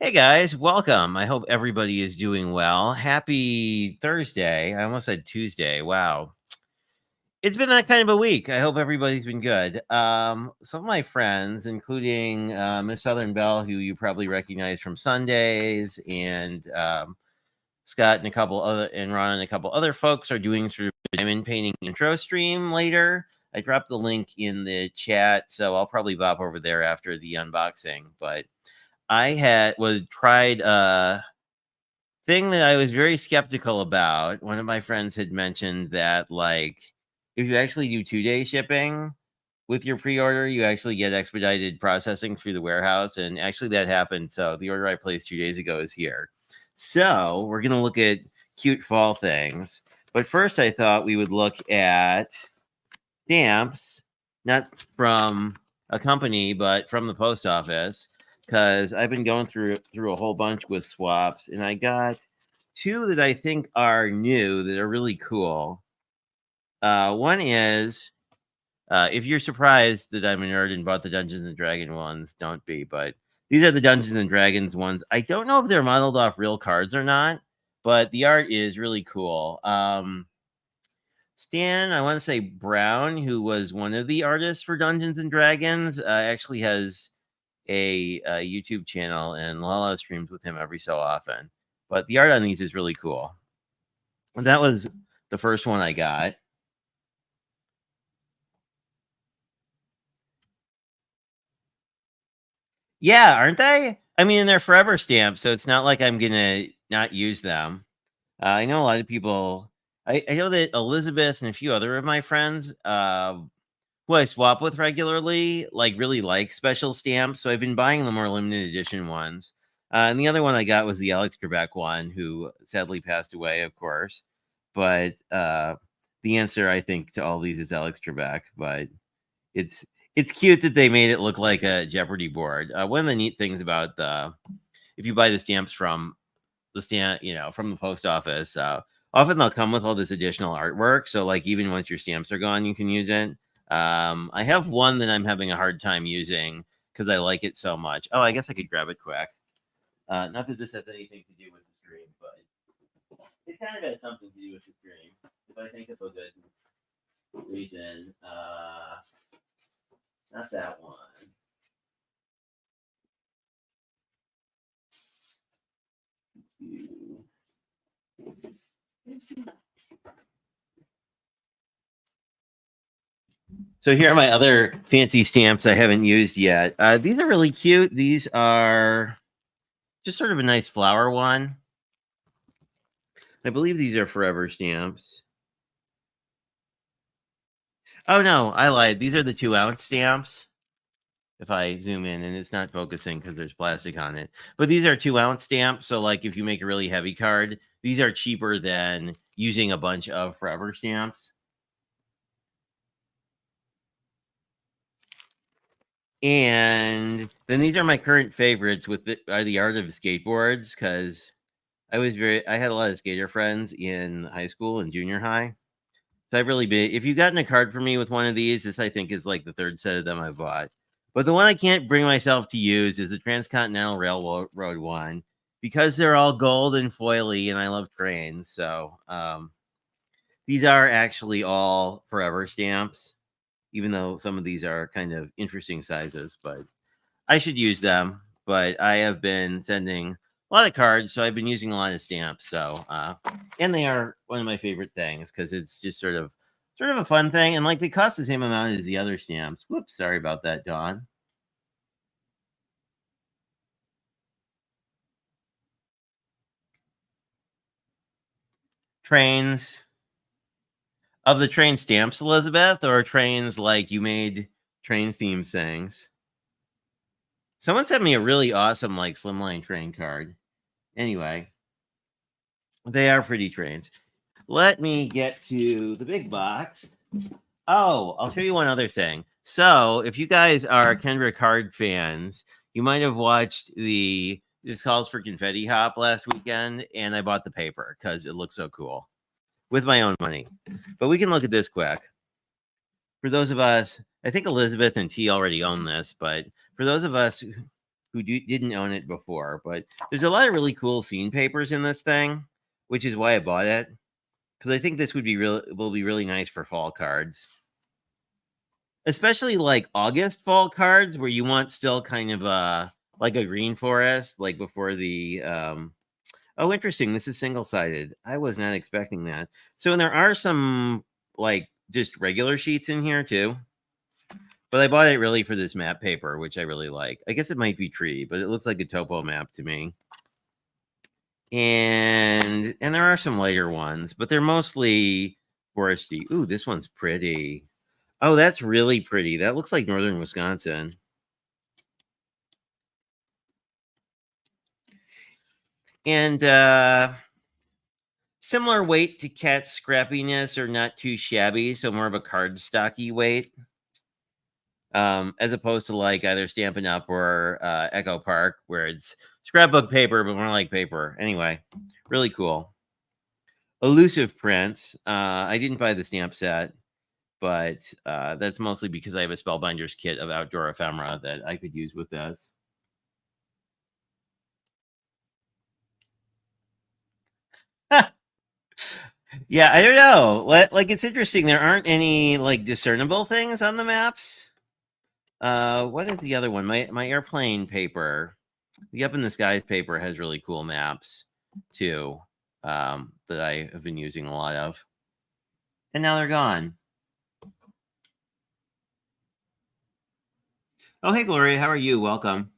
Hey guys, welcome. I hope everybody is doing well. Happy Thursday. I almost said Tuesday. Wow. It's been that kind of a week. I hope everybody's been good. Some of my friends, including Miss Southern Belle, who you probably recognize from Sundays, and Scott and Ron and a couple other folks are doing sort of a diamond painting intro stream later. I dropped the link in the chat, so I'll probably bop over there after the unboxing. But tried a thing that I was very skeptical about. One of my friends had mentioned that, like, if you actually do 2-day shipping with your pre-order, you actually get expedited processing through the warehouse, and actually that happened. So the order I placed 2 days ago is here. So we're gonna look at cute fall things, but first I thought we would look at stamps, not from a company, but from the post office, because I've been going through a whole bunch with swaps, and I got two that I think are new that are really cool. One is, if you're surprised that I'm a nerd and bought the Dungeons and Dragons ones, don't be. But these are the Dungeons and Dragons ones. I don't know if they're modeled off real cards or not, but the art is really cool. Stan, I want to say Brown, who was one of the artists for Dungeons and Dragons, actually has a YouTube channel, and Lala streams with him every so often. But the art on these is really cool. And that was the first one I got. Yeah, aren't they? I mean, they're forever stamps, so it's not like I'm gonna not use them. I know a lot of people. I know that Elizabeth and a few other of my friends who I swap with regularly, like, really like special stamps. So I've been buying the more limited edition ones. And the other one I got was the Alex Trebek one, who sadly passed away, of course. But the answer, I think, to all these is Alex Trebek. But it's it's cute that they made it look like a Jeopardy board. One of the neat things about if you buy the stamps from from the post office, often they'll come with all this additional artwork. So, like, even once your stamps are gone, you can use it. I have one that I'm having a hard time using because I like it so much. Oh, I guess I could grab it quick. Not that this has anything to do with the stream, but it kind of has something to do with the stream. If I think of a good reason, not that one. So here are my other fancy stamps I haven't used yet. These are really cute. These are just sort of a nice flower one. I believe these are forever stamps. Oh no, I lied. These are the 2-ounce stamps. If I zoom in, and it's not focusing because there's plastic on it. But these are 2-ounce stamps. So, like, if you make a really heavy card, these are cheaper than using a bunch of forever stamps. And then these are my current favorites with the art of skateboards, because I had a lot of skater friends in high school and junior high. So I've really been, if you've gotten a card for me with one of these, this I think is like the third set of them I bought. But the one I can't bring myself to use is the Transcontinental Railroad one, because they're all gold and foily, and I love trains. So these are actually all forever stamps, even though some of these are kind of interesting sizes, but I should use them. But I have been sending a lot of cards, so I've been using a lot of stamps. So and they are one of my favorite things because it's just sort of a fun thing, and, like, they cost the same amount as the other stamps. Whoops, sorry about that, Dawn. Trains. Of the train stamps, Elizabeth, or trains like you made train theme things? Someone sent me a really awesome, like, slimline train card. Anyway, they are pretty trains. Let me get to the big box. Oh, I'll show you one other thing. So, if you guys are Kendra card fans, you might have watched This Calls for Confetti Hop last weekend, and I bought the paper because it looks so cool with my own money. But we can look at this quick. For those of us, I think Elizabeth and T already own this, but for those of us who didn't own it before. But there's a lot of really cool scene papers in this thing, which is why I bought it, because I think this will be really nice for fall cards, especially like August fall cards where you want still kind of like a green forest, like before the oh, interesting. This is single-sided. I was not expecting that. So there are some like just regular sheets in here too. But I bought it really for this map paper, which I really like. I guess it might be tree, but it looks like a topo map to me. And there are some lighter ones, but they're mostly foresty. Ooh, this one's pretty. Oh, that's really pretty. That looks like northern Wisconsin. And similar weight to Cat's scrappiness, or not too shabby, so more of a cardstocky weight. As opposed to like either Stampin' Up or Echo Park, where it's scrapbook paper, but more like paper. Anyway, really cool. Elusive prints. I didn't buy the stamp set, but that's mostly because I have a Spellbinders kit of outdoor ephemera that I could use with this. Yeah, I don't know. Like, it's interesting. There aren't any like discernible things on the maps. What is the other one? My airplane paper, the Up in the Skies paper, has really cool maps too, that I have been using a lot of. And now they're gone. Oh, hey, Gloria, how are you? Welcome.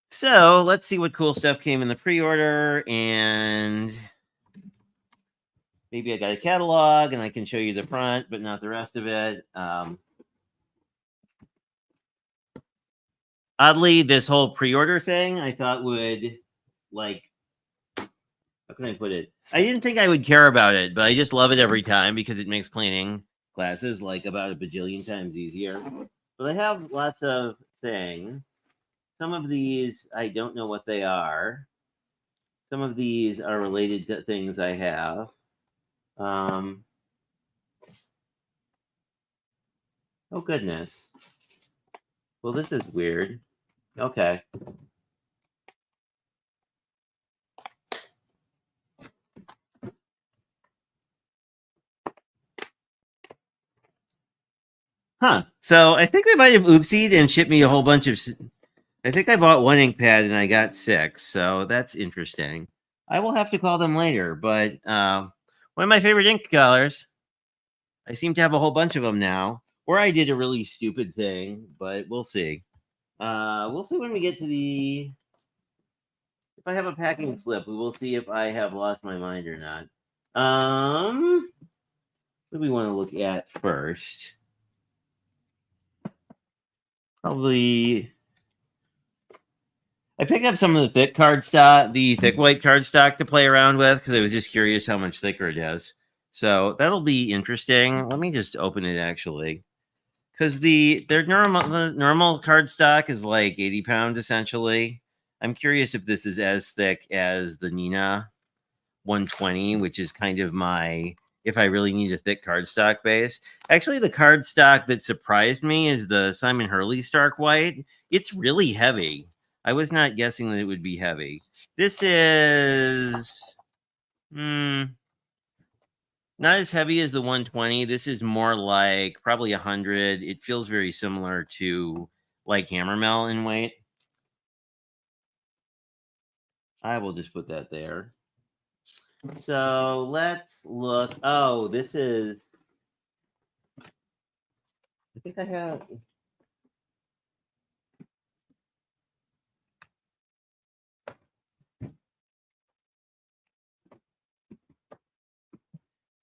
So let's see what cool stuff came in the pre-order, and maybe I got a catalog and I can show you the front, but not the rest of it. Oddly, this whole pre-order thing I thought would, like, how can I put it? I didn't think I would care about it, but I just love it every time because it makes planning classes like about a bajillion times easier. But I have lots of things. Some of these, I don't know what they are. Some of these are related to things I have. Oh, goodness. Well, this is weird. Okay. Huh. So I think they might have oopsied and shipped me a whole bunch of. I think I bought one ink pad and I got 6. So that's interesting. I will have to call them later. But one of my favorite ink colors. I seem to have a whole bunch of them now. Or I did a really stupid thing, but we'll see. We'll see when we get to the. If I have a packing slip, we will see if I have lost my mind or not. What do we want to look at first? Probably. I picked up some of the thick cardstock, the thick white cardstock to play around with, because I was just curious how much thicker it is. So that'll be interesting. Let me just open it actually, because the normal cardstock is like 80 pounds essentially. I'm curious if this is as thick as the Nina 120, which is kind of my, if I really need a thick cardstock base. Actually, the cardstock that surprised me is the Simon Hurley Stark White. It's really heavy. I was not guessing that it would be heavy. This is not as heavy as the 120. This is more like probably 100. It feels very similar to like Hammermill in weight. I will just put that there. So let's look. Oh, this is. I think I have.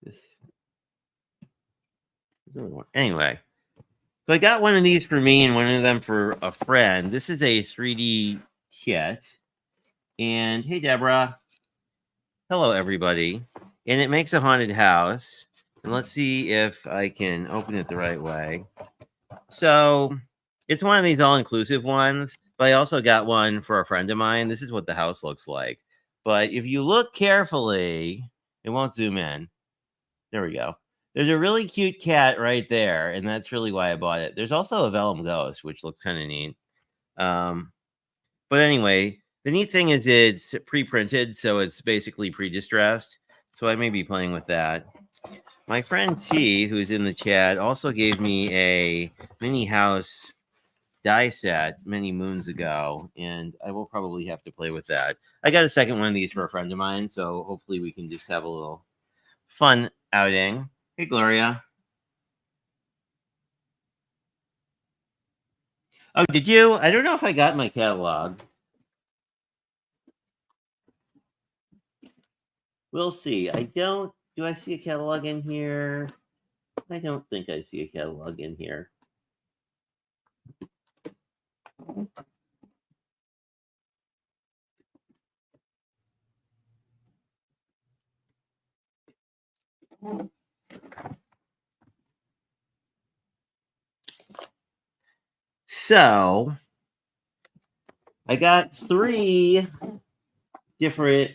This. Anyway, so I got one of these for me and one of them for a friend. This is a 3D kit. And hey, Deborah. Hello, everybody. And it makes a haunted house. And let's see if I can open it the right way. So it's one of these all-inclusive ones, but I also got one for a friend of mine. This is what the house looks like. But if you look carefully, it won't zoom in. There we go. There's a really cute cat right there, and that's really why I bought it. There's also a Vellum Ghost, which looks kind of neat. But anyway, the neat thing is it's pre-printed, so it's basically pre-distressed. So I may be playing with that. My friend T, who's in the chat, also gave me a mini house die set many moons ago, and I will probably have to play with that. I got a second one of these for a friend of mine, so hopefully we can just have a little fun outing. Hey, Gloria. Oh, did you? I don't know if I got my catalog. We'll see. I don't. Do I see a catalog in here? I don't think I see a catalog in here. So I got 3 different.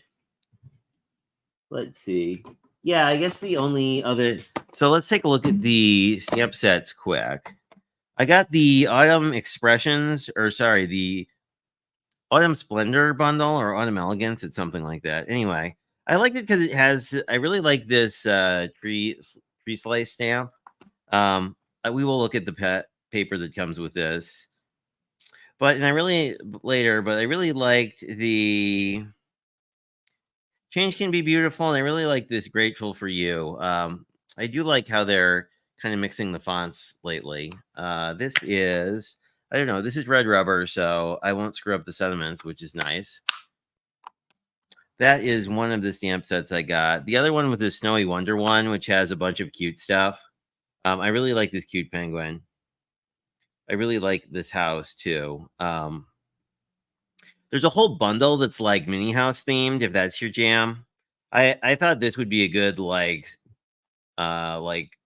Let's see. Yeah, I guess the only other. So let's take a look at the stamp sets quick. I got the Autumn Expressions, or sorry, the Autumn Splendor bundle or Autumn Elegance. It's something like that. Anyway, I liked it because it has. I really like this tree slice stamp. We will look at the paper that comes with this. But I really liked the Change Can Be Beautiful, and I really like this Grateful for You. I do like how they're kind of mixing the fonts lately. This is, I don't know, this is red rubber, so I won't screw up the sentiments, which is nice. That is one of the stamp sets I got. The other one with the Snowy Wonder one, which has a bunch of cute stuff. I really like this cute penguin. I really like this house too. There's a whole bundle that's like mini house themed, if that's your jam. I thought this would be a good like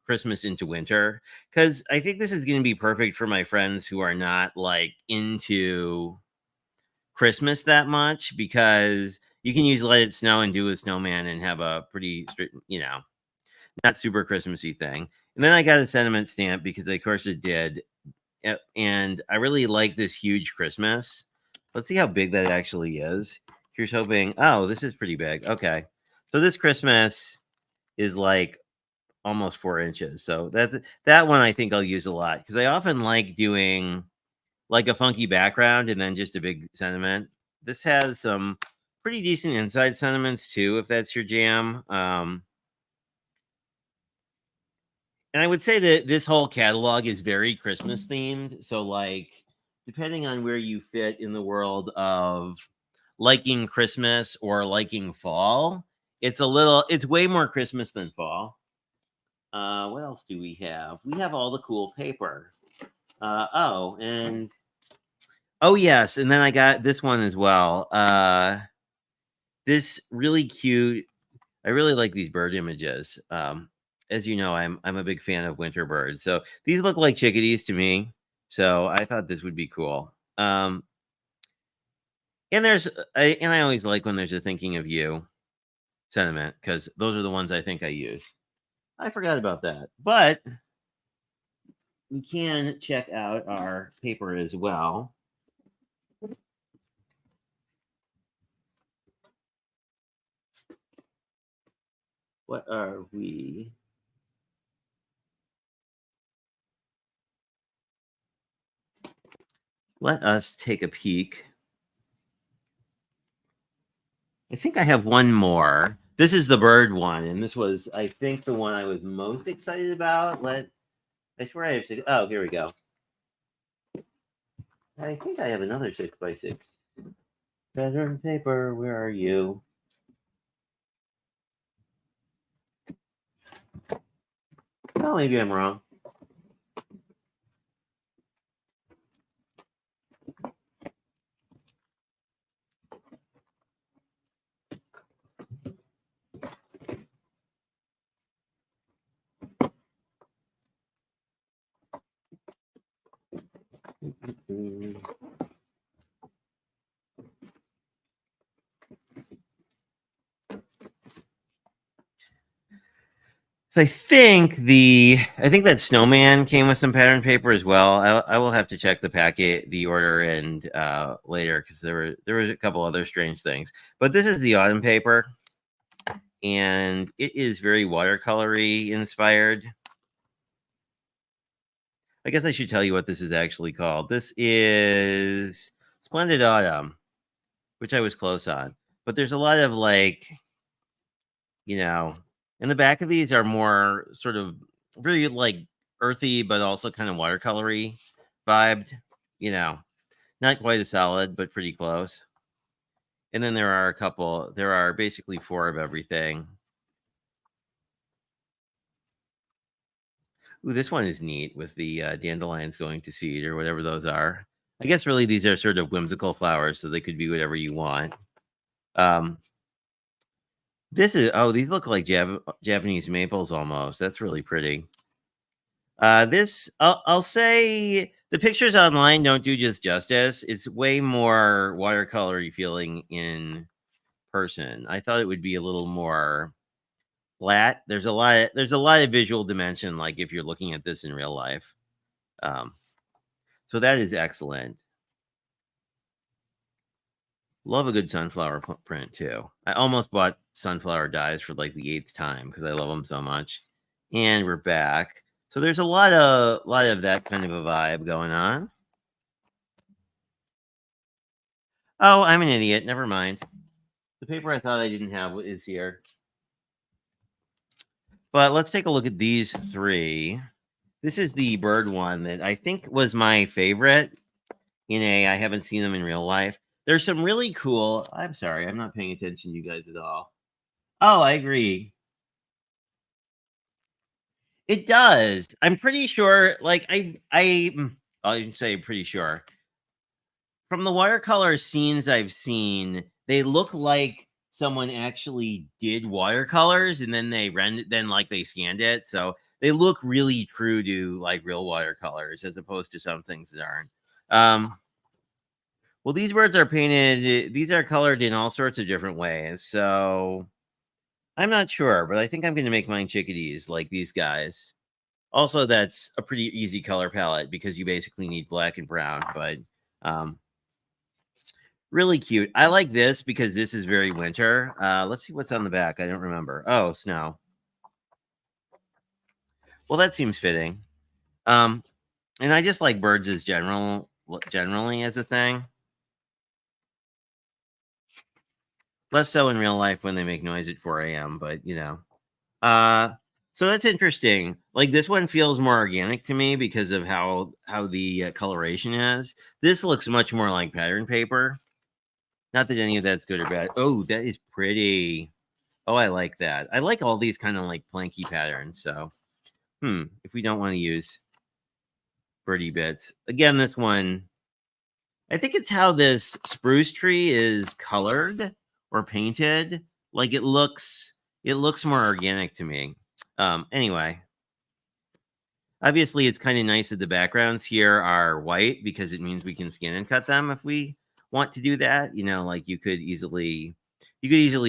Christmas into winter, because I think this is going to be perfect for my friends who are not like into Christmas that much, because you can use Let It Snow and do a snowman and have a pretty not super Christmassy thing. And then I got a sentiment stamp because of course it did. And I really like this huge Christmas. Let's see how big that actually is. Here's hoping. Oh, this is pretty big. Okay. So this Christmas is like almost 4 inches. So that one I think I'll use a lot, because I often like doing like a funky background and then just a big sentiment. This has some pretty decent inside sentiments too, if that's your jam. And I would say that this whole catalog is very Christmas themed. So, like, depending on where you fit in the world of liking Christmas or liking fall, it's way more Christmas than fall. What else do we have? We have all the cool paper. Oh, yes. And then I got this one as well. This really cute. I really like these bird images. As you know, I'm a big fan of winter birds. So these look like chickadees to me. So I thought this would be cool. And I always like when there's a thinking of you sentiment, because those are the ones I think I use. I forgot about that, but we can check out our paper as well. What are we? Let us take a peek. I think I have one more. This is the bird one, and this was, I think, the one I was most excited about. I swear I have 6. Oh, here we go. I think I have another 6x6. Pattern paper, where are you? Oh, maybe I'm wrong. So I think that snowman came with some pattern paper as well. I will have to check the order, and later, because there was a couple other strange things. But this is the autumn paper, and it is very watercolory inspired. I guess I should tell you what this is actually called. This is Splendid Autumn, which I was close on. But there's a lot of like, you know, and the back of these are more sort of really like earthy, but also kind of watercolory vibed, you know, not quite as solid, but pretty close. And then there are basically 4 of everything. Ooh, this one is neat with the dandelions going to seed or whatever those are. I guess really these are sort of whimsical flowers, so they could be whatever you want. Um, these look like Japanese maples almost. That's really pretty. I'll say the pictures online don't do just justice. It's way more watercolory feeling in person. I thought it would be a little more flat. There's a lot of visual dimension, like if you're looking at this in real life. Um, so that is excellent. Love a good sunflower print too. I almost bought sunflower dyes for like the 8th time because I love them so much. And we're back. So there's a lot of that kind of a vibe going on. Oh, I'm an idiot. Never mind. The paper I thought I didn't have is here. But let's take a look at these 3. This is the bird one that I think was my favorite. I haven't seen them in real life. There's some really cool. I'm sorry, I'm not paying attention to you guys at all. Oh, I agree. It does. I'm pretty sure. Like I'll say pretty sure. From the watercolor scenes I've seen, they look like someone actually did watercolors and then they scanned it. So they look really true to like real watercolors as opposed to some things that aren't. Well, these birds are painted, these are colored in all sorts of different ways. So I'm not sure, but I think I'm going to make mine chickadees like these guys. Also, that's a pretty easy color palette because you basically need black and brown, but um, really cute. I like this because this is very winter. Let's see what's on the back. I don't remember. Oh, snow. Well, that seems fitting. Um, and I just like birds as generally as a thing. Less so in real life when they make noise at 4 a.m., but so that's interesting. Like this one feels more organic to me because of how the coloration is. This looks much more like pattern paper. Not that any of that's good or bad. Oh, that is pretty. Oh, I like that. I like all these kind of like planky patterns. So, if we don't want to use birdie bits again, this one, I think it's how this spruce tree is colored or painted. Like it looks more organic to me. Anyway, obviously, it's kind of nice that the backgrounds here are white because it means we can scan and cut them if we want to do that. Like you could easily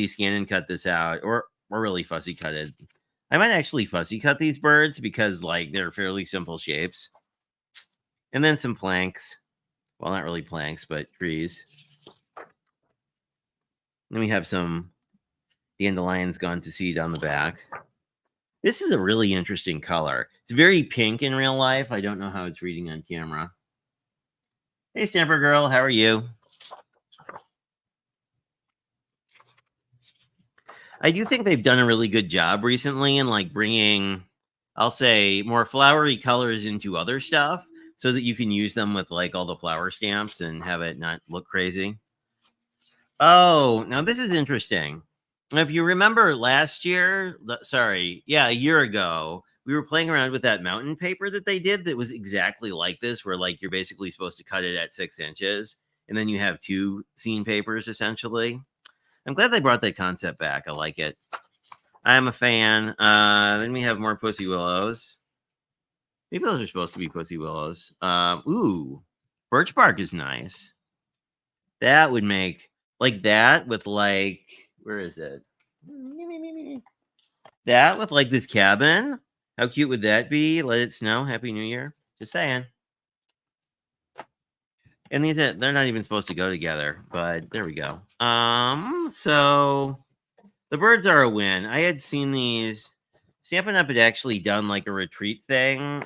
scan and cut this out, or really fussy cut it. I might actually fussy cut these birds because like they're fairly simple shapes, and then some planks. Well, not really planks, but trees. Then we have some dandelions gone to seed on the back. This is a really interesting color. It's very pink in real life. I don't know how it's reading on camera. Hey, Stamper Girl, how are you? I do think they've done a really good job recently in like bringing, I'll say, more flowery colors into other stuff so that you can use them with like all the flower stamps and have it not look crazy. Oh, now this is interesting. If you remember last year, a year ago, we were playing around with that mountain paper that they did that was exactly like this, where like you're basically supposed to cut it at 6 inches and then you have 2 scene papers essentially. I'm glad they brought that concept back. I like it. I'm a fan. Then we have more Pussy Willows. Maybe those are supposed to be Pussy Willows. Ooh, birch bark is nice. That would make like that with like, where is it? That with like this cabin. How cute would that be? Let it snow. Happy New Year. Just saying. And they're not even supposed to go together, but there we go. So the birds are a win. I had seen these. Stampin' Up! Had actually done like a retreat thing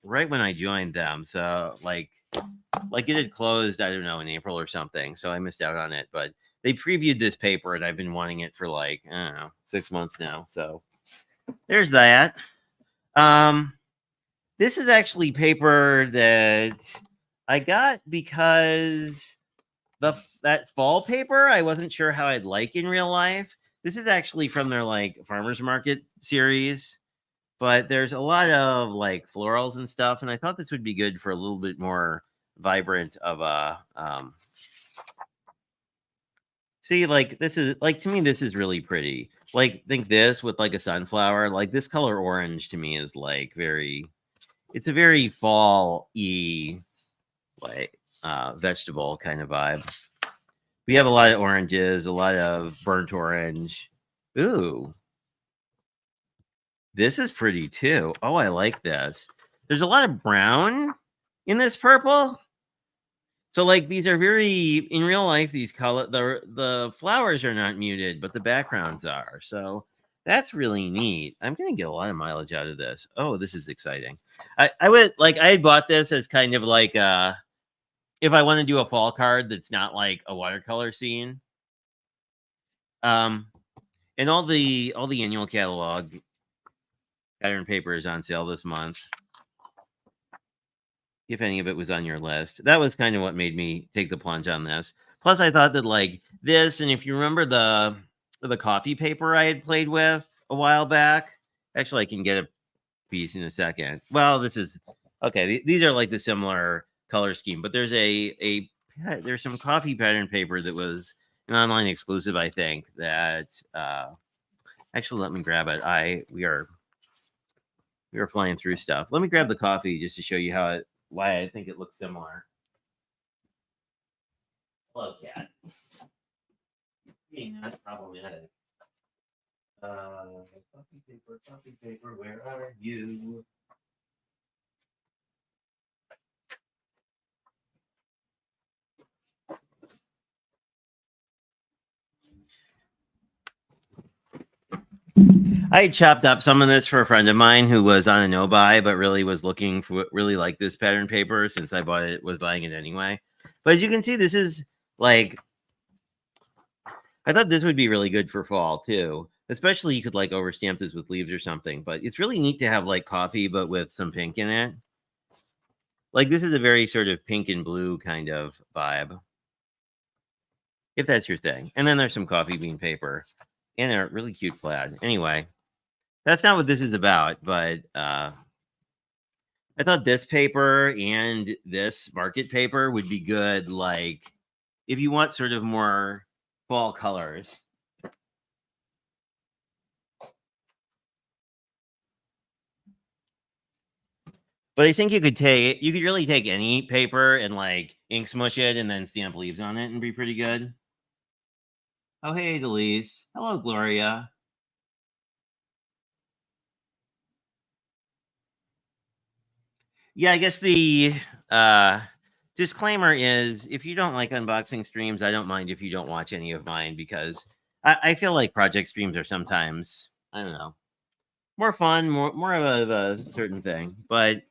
right when I joined them. So like it had closed, I don't know, in April or something. So I missed out on it. But they previewed this paper and I've been wanting it for like, I don't know, 6 months now. So there's that. This is actually paper that I got because that fall paper I wasn't sure how I'd like in real life. This is actually from their like farmers market series, but there's a lot of like florals and stuff, and I thought this would be good for a little bit more vibrant of a see, like this is like to me this is really pretty. Like think this with like a sunflower, like this color orange to me is like very it's a very fall-y like vegetable kind of vibe. We have a lot of oranges, a lot of burnt orange. Ooh, this is pretty too. Oh, I like this. There's a lot of brown in this purple. So like these are very in real life, these color the flowers are not muted, but the backgrounds are. So that's really neat. I'm gonna get a lot of mileage out of this. Oh, this is exciting. I would like I had bought this as kind of like if I want to do a fall card that's not like a watercolor scene. Um and all the annual catalog pattern paper is on sale this month. If any of it was on your list. That was kind of what made me take the plunge on this. Plus, I thought that like this, and if you remember the coffee paper I had played with a while back, actually, I can get a piece in a second. Well, this is okay. These are like the similar color scheme, but there's there's some coffee pattern paper that was an online exclusive, I think. That actually, let me grab it. We are flying through stuff. Let me grab the coffee just to show you why I think it looks similar. Hello, cat. Being not problematic. Coffee paper, where are you? I chopped up some of this for a friend of mine who was on a no buy, but really was looking for really like this pattern paper since I was buying it anyway. But as you can see, this is like I thought this would be really good for fall too. Especially you could like overstamp this with leaves or something. But it's really neat to have like coffee, but with some pink in it. Like this is a very sort of pink and blue kind of vibe, if that's your thing. And then there's some coffee bean paper and a really cute plaid. Anyway, that's not what this is about, but I thought this paper and this market paper would be good. Like if you want sort of more fall colors. But I think you could really take any paper and like ink smush it and then stamp leaves on it and be pretty good. Oh, hey, Delise. Hello, Gloria. Yeah, I guess the uh, disclaimer is if you don't like unboxing streams, I don't mind if you don't watch any of mine because I feel like project streams are sometimes, I don't know, more fun, more of a certain thing. But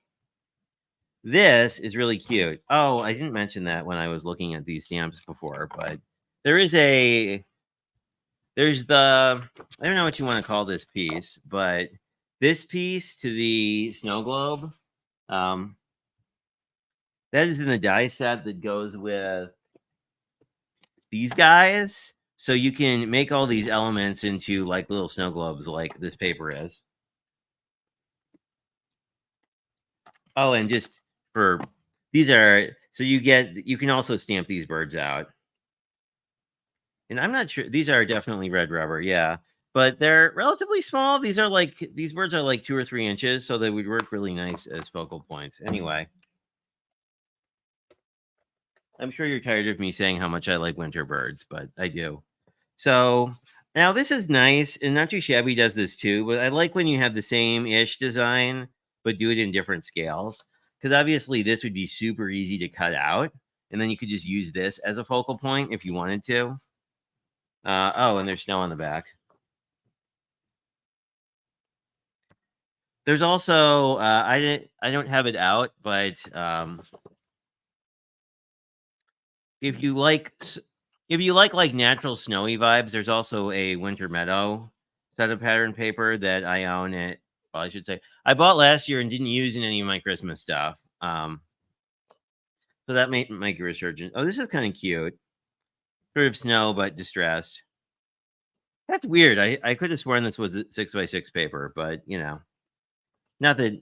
this is really cute. Oh, I didn't mention that when I was looking at these stamps before, but there is there's I don't know what you want to call this piece, but this piece to the snow globe, um, that is in the die set that goes with these guys. So you can make all these elements into like little snow globes like this paper is. Oh, and just for these are so you can also stamp these birds out. And I'm not sure these are definitely red rubber, yeah. But they're relatively small. These birds are like 2 or 3 inches, so they would work really nice as focal points. Anyway, I'm sure you're tired of me saying how much I like winter birds, but I do. So Now this is nice, and Not Too Shabby does this too, but I like when you have the same-ish design, but do it in different scales. Because obviously this would be super easy to cut out, and then you could just use this as a focal point if you wanted to. Oh, and there's snow on the back. There's also I don't have it out, but if you like natural snowy vibes, there's also a Winter Meadow set of pattern paper that I own. It well, I should say I bought last year and didn't use in any of my Christmas stuff. So that made make a resurgence. Oh, this is kind of cute. Sort of snow, but distressed. That's weird. I could have sworn this was 6x6 paper, but not that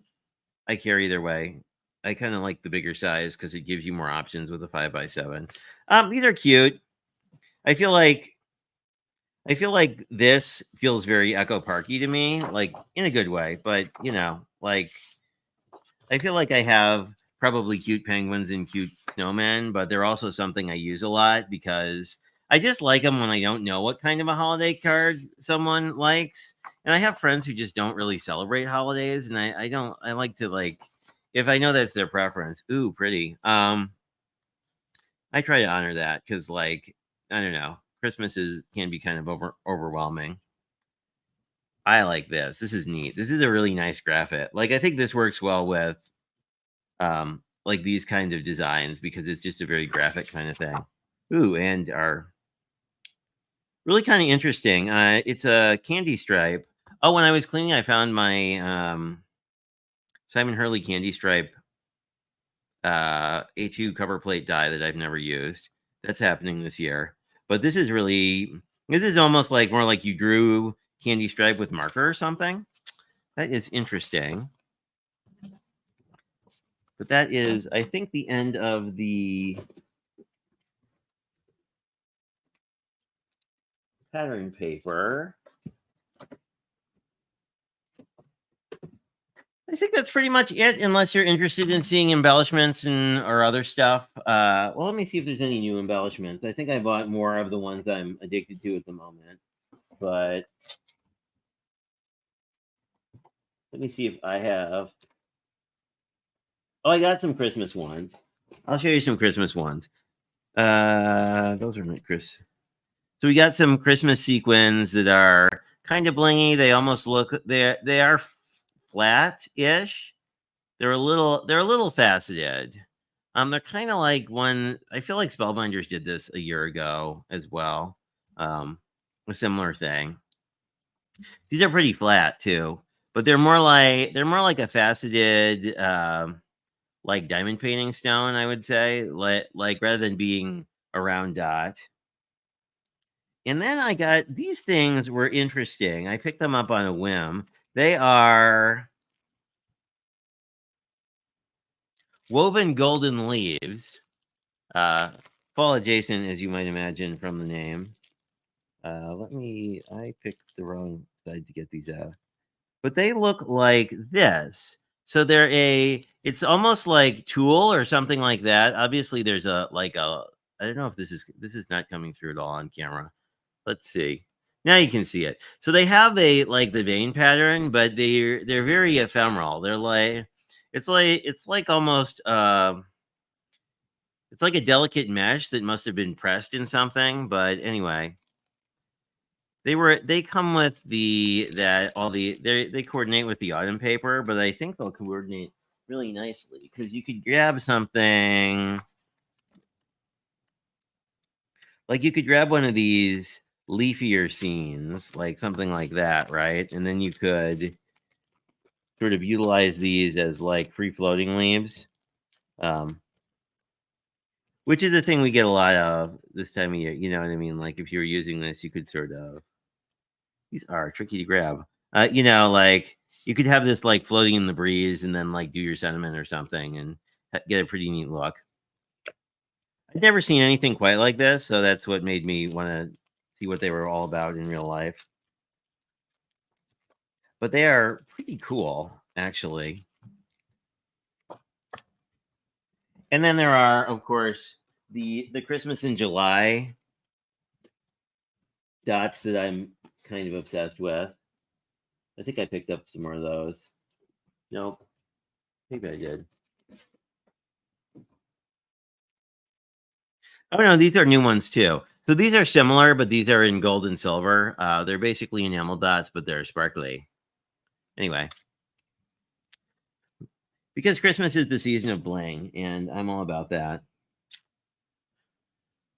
I care either way. I kind of like the bigger size because it gives you more options with a 5x7. These are cute. I feel like this feels very Echo Parky to me, like in a good way. But like I feel like I have probably cute penguins and cute snowmen, but they're also something I use a lot because I just like them when I don't know what kind of a holiday card someone likes. And I have friends who just don't really celebrate holidays, and I don't. I like to like if I know that's their preference. Ooh, pretty. I try to honor that because, like, I don't know, Christmas can be kind of overwhelming. I like this. This is neat. This is a really nice graphic. Like, I think this works well with like these kinds of designs because it's just a very graphic kind of thing. Ooh, and are really kind of interesting. It's a candy stripe. Oh, when I was cleaning, I found my Simon Hurley candy stripe A2 cover plate die that I've never used. That's happening this year. But this is almost like more like you drew candy stripe with marker or something. That is interesting. But that is, I think, the end of the pattern paper. I think that's pretty much it, unless you're interested in seeing embellishments or other stuff. Well, let me see if there's any new embellishments. I think I bought more of the ones I'm addicted to at the moment. But let me see if I have. Oh, I got some Christmas ones. I'll show you some Christmas ones. Those are my Chris. So we got some Christmas sequins that are kind of blingy. They almost look they are flat-ish. They're a little faceted. They're kind of like one. I feel like Spellbinders did this a year ago as well. A similar thing. These are pretty flat too, but they're more like a faceted, like diamond painting stone. I would say, like rather than being a round dot. And then I got these things were interesting. I picked them up on a whim. They are woven golden leaves. Fall adjacent, as you might imagine from the name. I picked the wrong side to get these out. But they look like this. So it's almost like tulle or something like that. Obviously, there's I don't know if this is not coming through at all on camera. Let's see. Now you can see it. So they have the vein pattern, but they're very ephemeral. They're like it's like almost it's like a delicate mesh that must have been pressed in something. But anyway, they come with they coordinate with the autumn paper, but I think they'll coordinate really nicely because you could grab something like you could grab one of these leafier scenes, like something like that, right? And then you could sort of utilize these as like free floating leaves, which is a thing we get a lot of this time of year. You know what I mean? Like if you were using this, you could sort of these are tricky to grab. Like you could have this like floating in the breeze and then like do your sentiment or something and get a pretty neat look. I'd never seen anything quite like this, so that's what made me want to see what they were all about in real life. But they are pretty cool, actually. And then there are, of course, the Christmas in July dots that I'm kind of obsessed with. I think I picked up some more of those. Nope. Maybe I did. Oh no, these are new ones too. So these are similar, but these are in gold and silver. They're basically enamel dots, but they're sparkly. Anyway, because Christmas is the season of bling, and I'm all about that.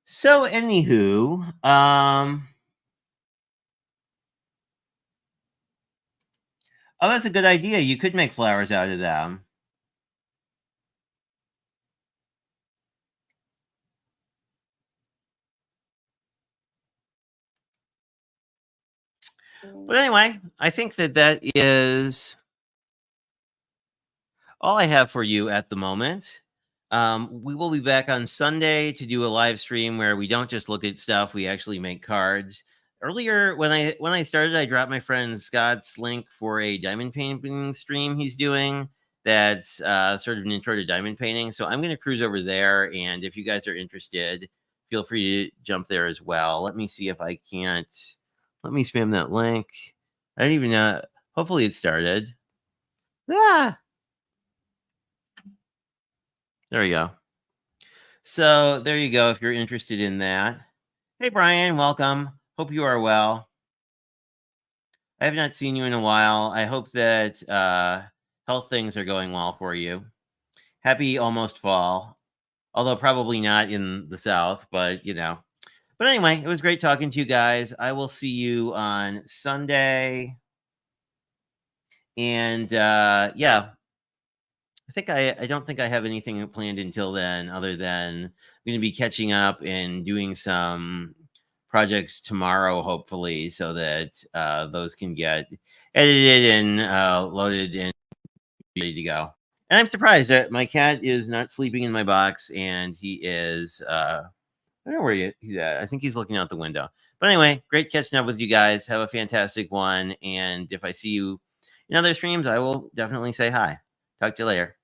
So, anywho, oh, that's a good idea. You could make flowers out of them. But anyway, I think that that is all I have for you at the moment. We will be back on Sunday to do a live stream where we don't just look at stuff; we actually make cards. Earlier, when I started, I dropped my friend Scott's link for a diamond painting stream he's doing. That's sort of an intro to diamond painting. So I'm going to cruise over there, and if you guys are interested, feel free to jump there as well. Let me see if I can't. Let me spam that link. I don't even know. Hopefully, it started. Ah, there you go. So there you go. If you're interested in that. Hey, Brian, welcome. Hope you are well. I have not seen you in a while. I hope that health things are going well for you. Happy almost fall, although probably not in the South, but you know. But anyway, it was great talking to you guys. I will see you on Sunday. And yeah, I don't think I have anything planned until then, other than I'm going to be catching up and doing some projects tomorrow, hopefully, so that those can get edited and loaded and ready to go. And I'm surprised that my cat is not sleeping in my box, and he is. I don't know where he's at. I think he's looking out the window. But anyway, great catching up with you guys. Have a fantastic one. And if I see you in other streams, I will definitely say hi. Talk to you later.